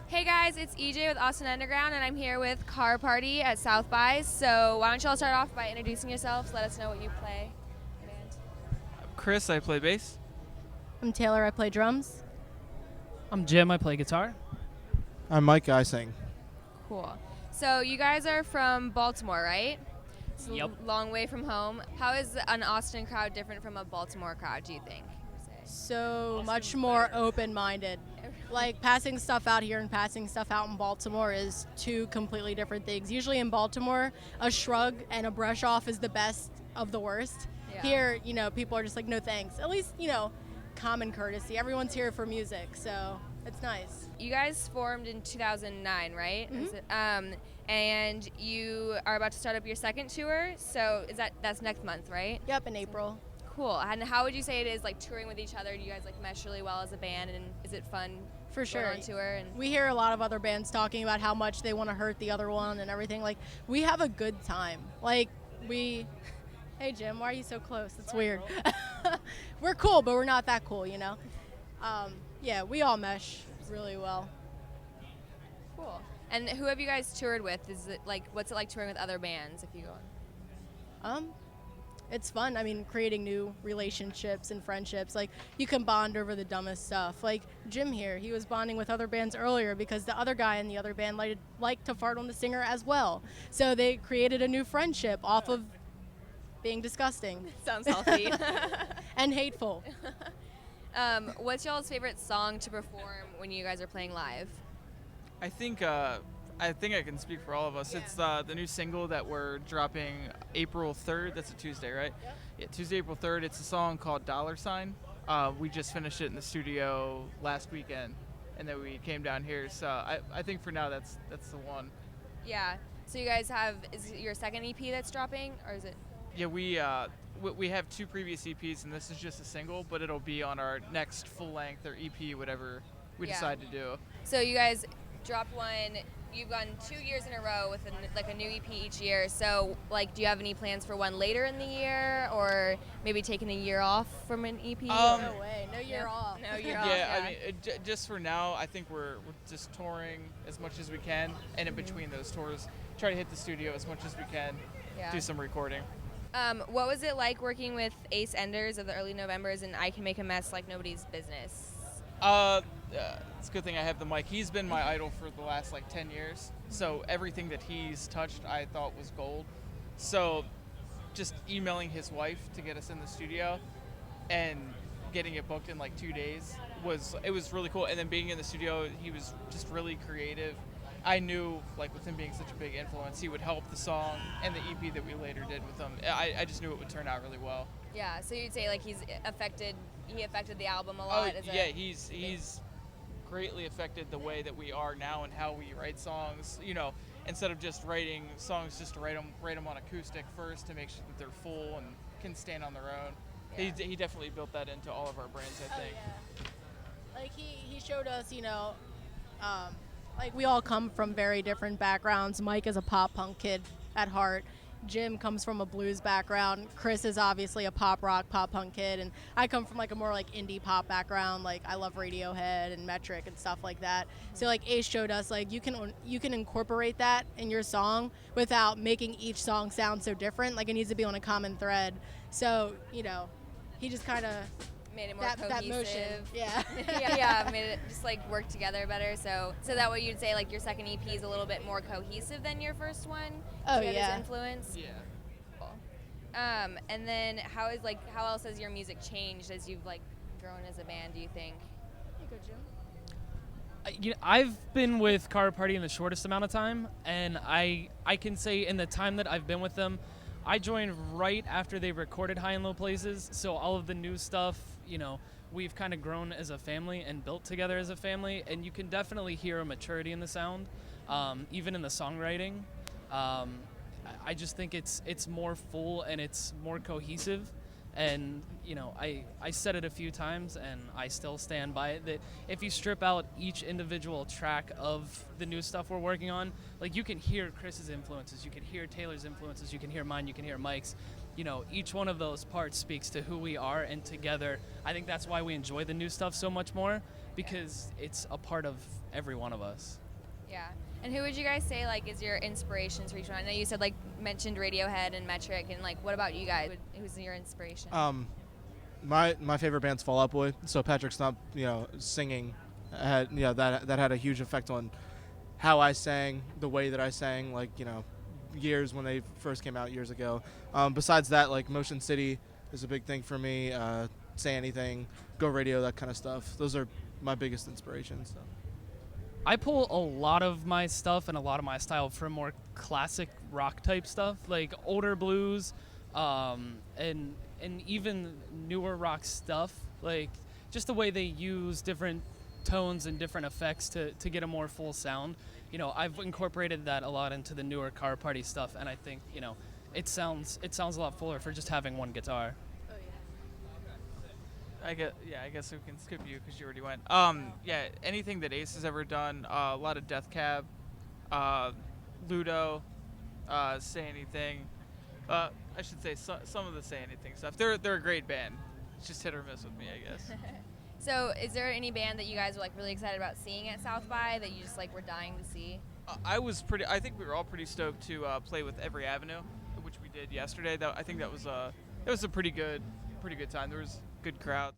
Hey guys, it's EJ with Austin Underground, and I'm here with Car Party at South by. So why don't y'all start off by introducing yourselves? Let us know what you play. Band. Chris, I play bass. I'm Taylor. I play drums. I'm Jim. I play guitar. I'm Mike. I sing. Cool. So you guys are from Baltimore, right? It's Yep. a long way from home. How is an Austin crowd different from a Baltimore crowd, do you think? So much more open-minded. Like passing stuff out here and passing stuff out in Baltimore is two completely different things. Usually in Baltimore, a shrug and a brush off is the best of the worst. Yeah. Here, people are just like, no thanks. At least, common courtesy. Everyone's here for music, so it's nice. You guys formed in 2009, right? Mhm. And you are about to start up your second tour. So that's next month, right? Yep, in April. Cool. And how would you say it is like touring with each other? Do you guys like mesh really well as a band, and is it fun? For going sure. on tour and We hear a lot of other bands talking about how much they want to hurt the other one and everything. Like, we have a good time. Like, hey Jim, why are you so close? It's weird. We're cool, but we're not that cool, Yeah, we all mesh really well. Cool. And who have you guys toured with? Is it like what's it like touring with other bands if you go on? It's fun. I mean, creating new relationships and friendships. Like, you can bond over the dumbest stuff. Like Jim here, he was bonding with other bands earlier because the other guy in the other band liked to fart on the singer as well. So they created a new friendship off of being disgusting. Sounds healthy. And hateful. What's y'all's favorite song to perform when you guys are playing live? I think I can speak for all of us. Yeah. It's the new single that we're dropping April 3rd. That's a Tuesday, right? Yep. Yeah, Tuesday, April 3rd. It's a song called Dollar Sign. We just finished it in the studio last weekend, and then we came down here. So I think for now that's the one. Yeah. So you guys is it your second EP that's dropping, or is it? Yeah, we have two previous EPs, and this is just a single, but it'll be on our next full length or EP, whatever we Yeah. decide to do. So you guys dropped one. You've gone 2 years in a row with a new EP each year. So do you have any plans for one later in the year, or maybe taking a year off from an EP? No way. No year off. No year off. Yeah, I mean, just for now, I think we're just touring as much as we can, and in between those tours, try to hit the studio as much as we can, Yeah. do some recording. What was it like working with Ace Enders of the early Novembers and I Can Make a Mess Like Nobody's Business? It's a good thing I have the mic. He's been my idol for the last 10 years, so everything that he's touched I thought was gold. So just emailing his wife to get us in the studio and getting it booked in 2 days was really cool. And then being in the studio, he was just really creative. I knew with him being such a big influence, he would help the song and the EP that we later did with him. I just knew it would turn out really well. Yeah, so you'd say he affected the album a lot. Yeah, he's greatly affected the way that we are now and how we write songs. Instead of just writing songs just to write them on acoustic first to make sure that they're full and can stand on their own. Yeah. He definitely built that into all of our brands, I think. Yeah. He showed us, we all come from very different backgrounds. Mike is a pop punk kid at heart. Jim comes from a blues background. Chris is obviously a pop rock, pop punk kid, and I come from a more indie pop background. I love Radiohead and Metric and stuff like that. So Ace showed us you can incorporate that in your song without making each song sound so different. It needs to be on a common thread. So he just kind of made it more that cohesive. motion. Yeah. yeah, made it just work together better. So that way you'd say your second EP is a little bit more cohesive than your first one. Oh, you had yeah. This influence. Yeah. Cool. And then how else has your music changed as you've grown as a band? Do you think? You go, Jim. I've been with Car Party in the shortest amount of time, and I can say in the time that I've been with them, I joined right after they recorded High and Low Places, so all of the new stuff, we've kind of grown as a family and built together as a family, and you can definitely hear a maturity in the sound, even in the songwriting. I just think it's more full and it's more cohesive, and I said it a few times and I still stand by it, that if you strip out each individual track of the new stuff we're working on, you can hear Chris's influences, you can hear Taylor's influences, you can hear mine, you can hear Mike's, each one of those parts speaks to who we are, and together, I think that's why we enjoy the new stuff so much more, because it's a part of every one of us. Yeah. And who would you guys say like is your inspirations for each one? I know you said like mentioned Radiohead and Metric, and like what about you guys? Who's your inspiration? My favorite band's Fall Out Boy. So Patrick Stump, singing had that had a huge effect on how I sang, the way that I sang, like years when they first came out years ago. Besides that, like Motion City is a big thing for me. Say Anything, Go Radio, that kind of stuff. Those are my biggest inspirations. So. I pull a lot of my stuff and a lot of my style from more classic rock type stuff, like older blues, and even newer rock stuff, like just the way they use different tones and different effects to get a more full sound. I've incorporated that a lot into the newer Car Party stuff, and I think it sounds a lot fuller for just having one guitar. I guess we can skip you because you already went. Anything that Ace has ever done, a lot of Death Cab, Ludo, Say Anything. I should say some of the Say Anything stuff. They're a great band. It's just hit or miss with me, I guess. So, is there any band that you guys were like really excited about seeing at South by that you just like were dying to see? I think we were all pretty stoked to play with Every Avenue, which we did yesterday. I think that was a pretty good time. There was a good crowd.